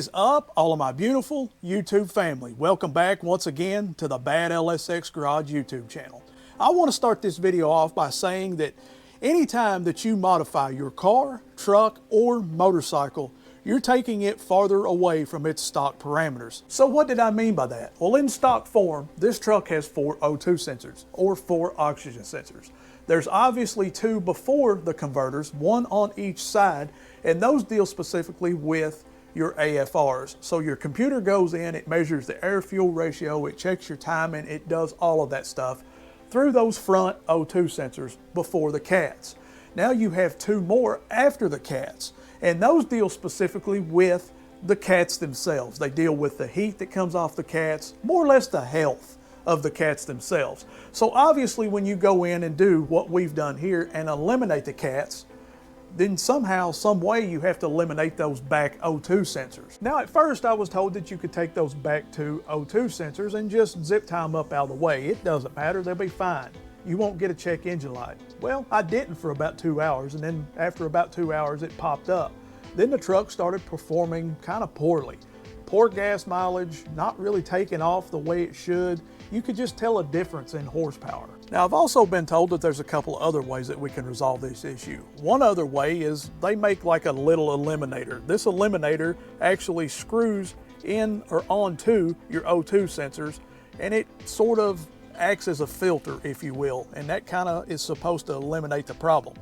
is up, all of my beautiful YouTube family? Welcome back once again to the Bad LSX Garage YouTube channel. I want to start this video off by saying that anytime that you modify your car, truck, or motorcycle, you're taking it farther away from its stock parameters. So what did I mean by that? Well, in stock form, this truck has 4 O2 sensors, or 4 oxygen sensors. There's obviously 2 before the converters, 1 on each side, and those deal specifically with your AFRs. So your computer goes in, it measures the air-fuel ratio, it checks your timing, it does all of that stuff through those front O2 sensors before the CATs. Now you have 2 more after the CATs, and those deal specifically with the CATs themselves. They deal with the heat that comes off the CATs, more or less the health of the CATs themselves. So obviously when you go in and do what we've done here and eliminate the CATs, then somehow, some way you have to eliminate those back O2 sensors. Now at first I was told that you could take those back 2 O2 sensors and just zip tie them up out of the way. It doesn't matter, they'll be fine. You won't get a check engine light. Well, I didn't for about 2 hours, and then after about 2 hours it popped up. Then the truck started performing kind of poorly. Poor gas mileage, not really taking off the way it should. You could just tell a difference in horsepower. Now, I've also been told that there's a couple other ways that we can resolve this issue. One other way is they make like a little eliminator. This eliminator actually screws in or onto your O2 sensors, and it sort of acts as a filter, if you will, and that kind of is supposed to eliminate the problem.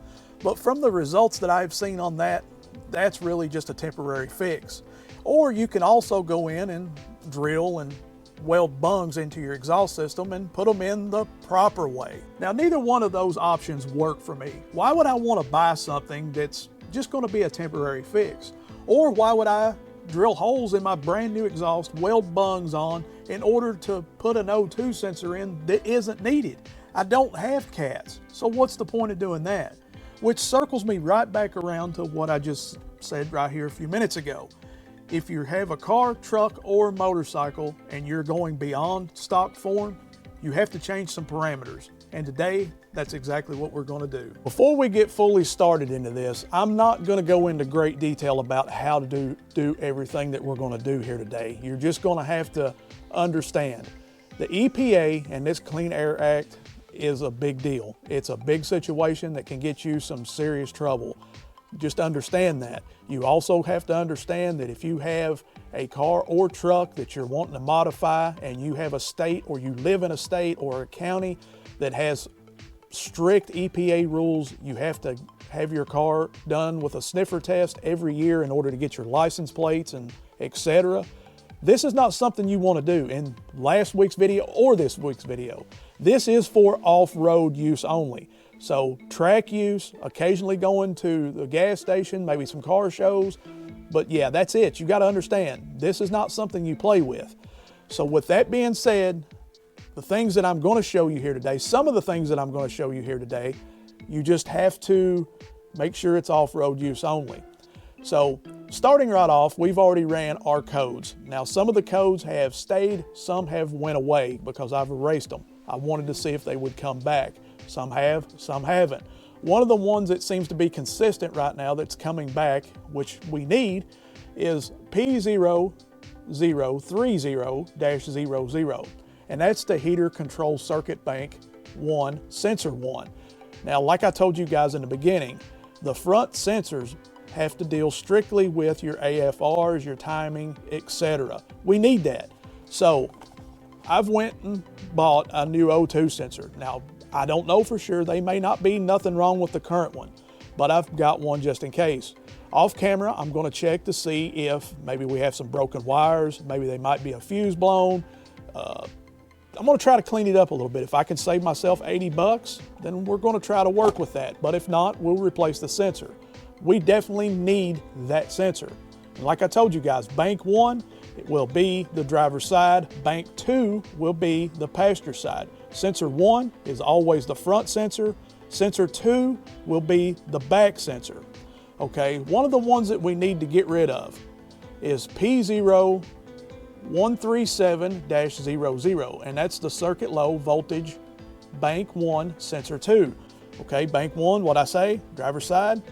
But from the results that I've seen on that, that's really just a temporary fix. Or you can also go in and drill and weld bungs into your exhaust system and put them in the proper way. Now, neither one of those options work for me. Why would I want to buy something that's just going to be a temporary fix? Or why would I drill holes in my brand new exhaust, weld bungs on in order to put an O2 sensor in that isn't needed? I don't have CATs, so what's the point of doing that? Which circles me right back around to what I just said right here a few minutes ago. If you have a car, truck, or motorcycle and you're going beyond stock form, you have to change some parameters. And today, that's exactly what we're going to do. Before we get fully started into this, I'm not going to go into great detail about how to do everything that we're going to do here today. You're just going to have to understand the EPA and this Clean Air Act is a big deal. It's a big situation that can get you some serious trouble. Just understand that. You also have to understand that if you have a car or truck that you're wanting to modify and you have a state or you live in a state or a county that has strict EPA rules, you have to have your car done with a sniffer test every year in order to get your license plates and etc. This is not something you want to do in last week's video or this week's video. This is for off-road use only. So track use, occasionally going to the gas station, maybe some car shows, but yeah, that's it. You got to understand, this is not something you play with. So with that being said, the things that I'm going to show you here today, some of the things that I'm going to show you here today, you just have to make sure it's off-road use only. So starting right off, we've already ran our codes. Now some of the codes have stayed, some have went away because I've erased them. I wanted to see if they would come back. Some have, some haven't. One of the ones that seems to be consistent right now that's coming back, which we need, is P0030-00, and that's the heater control circuit bank 1, sensor 1. Now, like I told you guys in the beginning, the front sensors have to deal strictly with your AFRs, your timing, etc. We need that. So I've went and bought a new O2 sensor. Now, I don't know for sure. They may not be nothing wrong with the current one, but I've got one just in case. Off camera, I'm going to check to see if maybe we have some broken wires. Maybe they might be a fuse blown. I'm going to try to clean it up a little bit. If I can save myself 80 bucks, then we're going to try to work with that. But if not, we'll replace the sensor. We definitely need that sensor. And like I told you guys, bank 1, it will be the driver's side. Bank 2 will be the passenger side. Sensor 1 is always the front sensor. Sensor 2 will be the back sensor. Okay, one of the ones that we need to get rid of is P0137-00, and that's the circuit low voltage bank 1 sensor 2. Okay, bank 1, what I say, driver's side.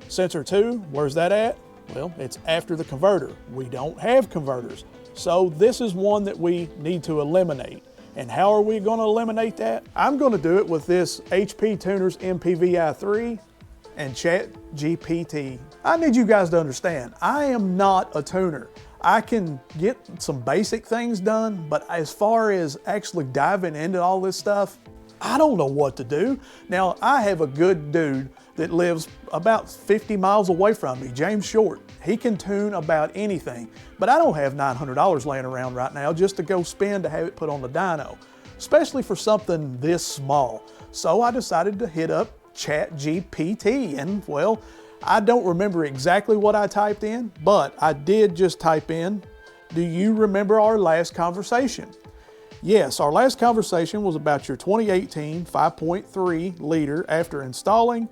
Sensor 2, where's that at? Well, it's after the converter. We don't have converters. So this is one that we need to eliminate. And how are we going to eliminate that? I'm going to do it with this hptuners MPVI3 and ChatGPT. I need you guys to understand, I am not a tuner. I can get some basic things done, but as far as actually diving into all this stuff, I don't know what to do. Now, I have a good dude that lives about 50 miles away from me, James Short. He can tune about anything, but I don't have $900 laying around right now just to go spend to have it put on the dyno, especially for something this small. So I decided to hit up ChatGPT, and well, I don't remember exactly what I typed in, but I did just type in, do you remember our last conversation? Yes, our last conversation was about your 2018 5.3 liter after installing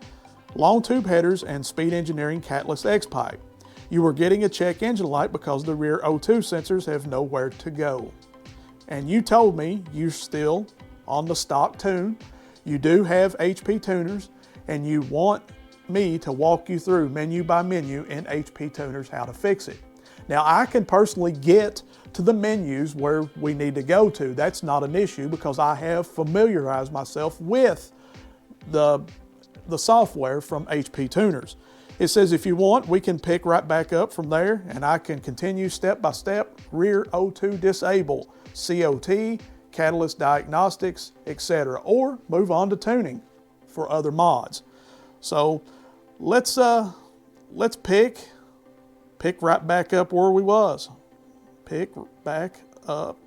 long tube headers and Speed Engineering Catalyst X pipe. You were getting a check engine light because the rear O2 sensors have nowhere to go. And you told me you're still on the stock tune. You do have hptuners, and you want me to walk you through menu by menu in hptuners how to fix it. Now, I can personally get to the menus where we need to go to. That's not an issue because I have familiarized myself with the software from hptuners. It says if you want, we can pick right back up from there, and I can continue step by step, rear O2 disable, COT, catalyst diagnostics, etc., or move on to tuning for other mods. So let's pick right back up where we was. Pick back up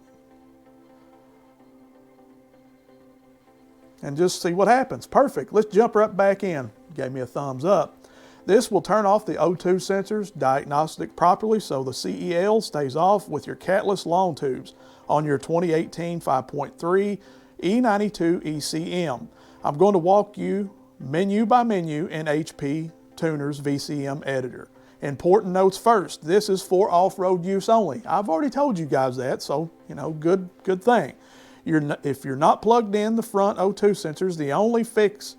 and just see what happens. Perfect. Let's jump right back in. Gave me a thumbs up. This will turn off the O2 sensors diagnostic properly so the CEL stays off with your Catalyst long tubes on your 2018 5.3 E92 ECM. I'm going to walk you menu by menu in hptuners VCM editor. Important notes first, this is for off-road use only. I've already told you guys that, so good thing. If you're not plugged in the front O2 sensors, the only fix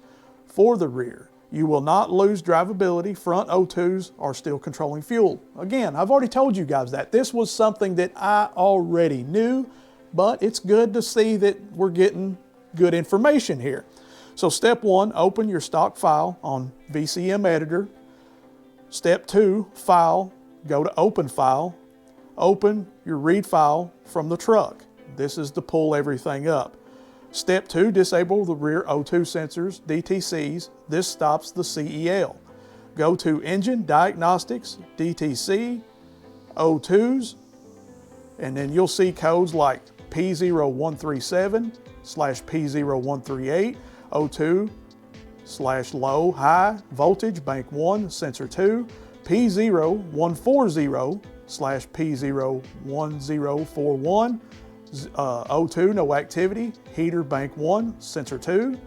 for the rear. You will not lose drivability. Front O2s are still controlling fuel. Again, I've already told you guys that. This was something that I already knew, but it's good to see that we're getting good information here. So step 1, open your stock file on VCM editor. Step 2, file, go to open file, open your read file from the truck. This is to pull everything up. Step 2, disable the rear O2 sensors, DTCs. This stops the CEL. Go to Engine Diagnostics, DTC, O2s, and then you'll see codes like P0137/P0138, O2/low high voltage bank 1 sensor 2, P0140/P01041, O2 no activity heater bank 1 sensor 2,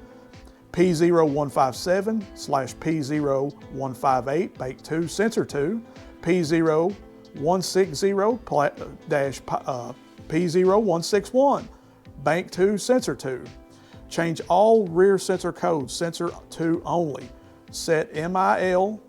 P0157/P0158 bank 2 sensor 2, P0160-P0161 bank 2 sensor 2. Change all rear sensor codes, sensor 2 only. Set MIL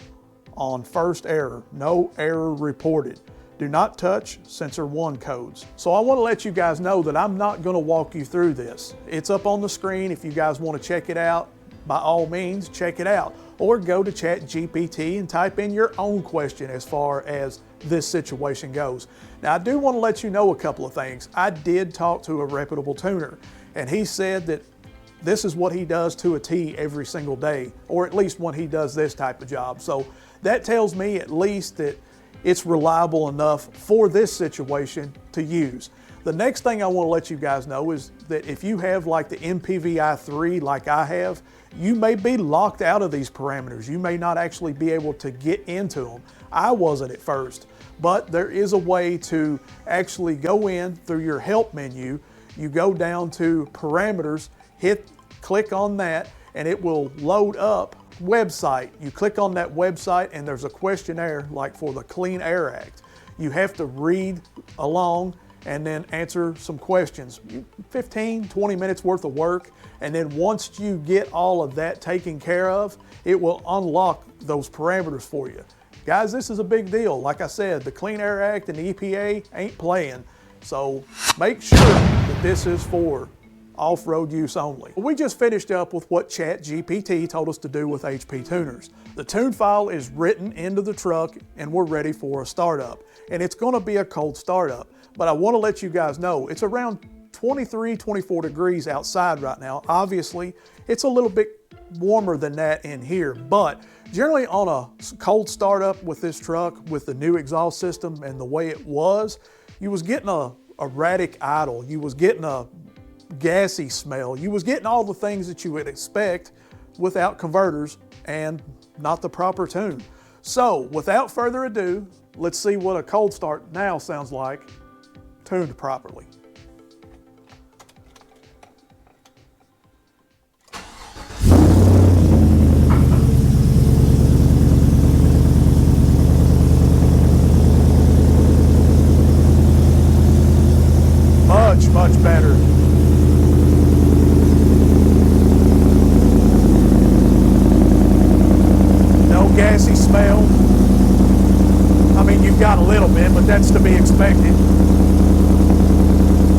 on first error, no error reported. Do not touch sensor 1 codes. So I want to let you guys know that I'm not going to walk you through this. It's up on the screen. If you guys want to check it out, by all means, check it out. Or go to ChatGPT and type in your own question as far as this situation goes. Now, I do want to let you know a couple of things. I did talk to a reputable tuner, and he said that this is what he does to a T every single day, or at least when he does this type of job. So that tells me at least that it's reliable enough for this situation to use. The next thing I want to let you guys know is that if you have like the MPVI3 like I have, you may be locked out of these parameters. You may not actually be able to get into them. I wasn't at first, but there is a way to actually go in through your help menu. You go down to parameters, click on that, and it will load up website. You click on that website and there's a questionnaire like for the Clean Air Act. You have to read along and then answer some questions. 15, 20 minutes worth of work, and then once you get all of that taken care of, it will unlock those parameters for you. Guys, this is a big deal. Like I said, the Clean Air Act and the EPA ain't playing. So make sure that this is for off-road use only. We just finished up with what ChatGPT told us to do with hptuners. The tune file is written into the truck and we're ready for a startup. And it's gonna be a cold startup. But I wanna let you guys know, it's around 23, 24 degrees outside right now. Obviously, it's a little bit warmer than that in here, but generally on a cold startup with this truck, with the new exhaust system and the way it was, you was getting a erratic idle. You was getting a gassy smell. You was getting all the things that you would expect without converters and not the proper tune. So without further ado, let's see what a cold start now sounds like tuned properly. Much better. No gassy smell. I mean, you've got a little bit, but that's to be expected.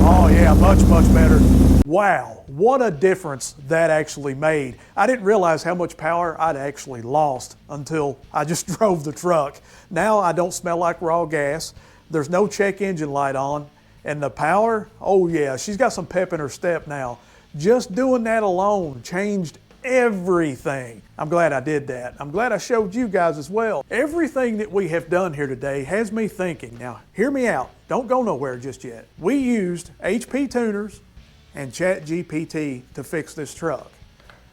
Oh yeah, much better. Wow, what a difference that actually made. I didn't realize how much power I'd actually lost until I just drove the truck. Now I don't smell like raw gas. There's no check engine light on. And the power, oh yeah, she's got some pep in her step now. Just doing that alone changed everything. I'm glad I did that. I'm glad I showed you guys as well. Everything that we have done here today has me thinking. Now, hear me out. Don't go nowhere just yet. We used hptuners and ChatGPT to fix this truck.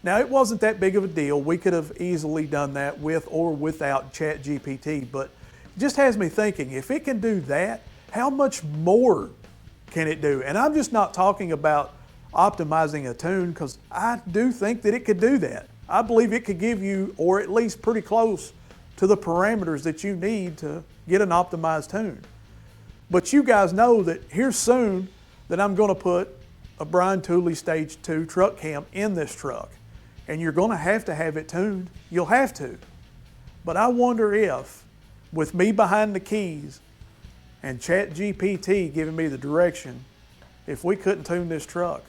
Now, it wasn't that big of a deal. We could have easily done that with or without ChatGPT, but it just has me thinking, if it can do that, how much more can it do? And I'm just not talking about optimizing a tune, because I do think that it could do that. I believe it could give you, or at least pretty close to the parameters that you need to get an optimized tune. But you guys know that here soon that I'm going to put a Brian Tooley Stage 2 truck cam in this truck. And you're going to have it tuned. You'll have to. But I wonder if, with me behind the keys, and ChatGPT giving me the direction, if we couldn't tune this truck.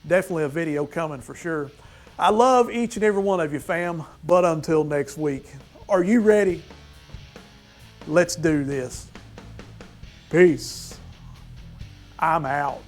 Definitely a video coming for sure. I love each and every one of you, fam, but until next week, are you ready? Let's do this. Peace. I'm out.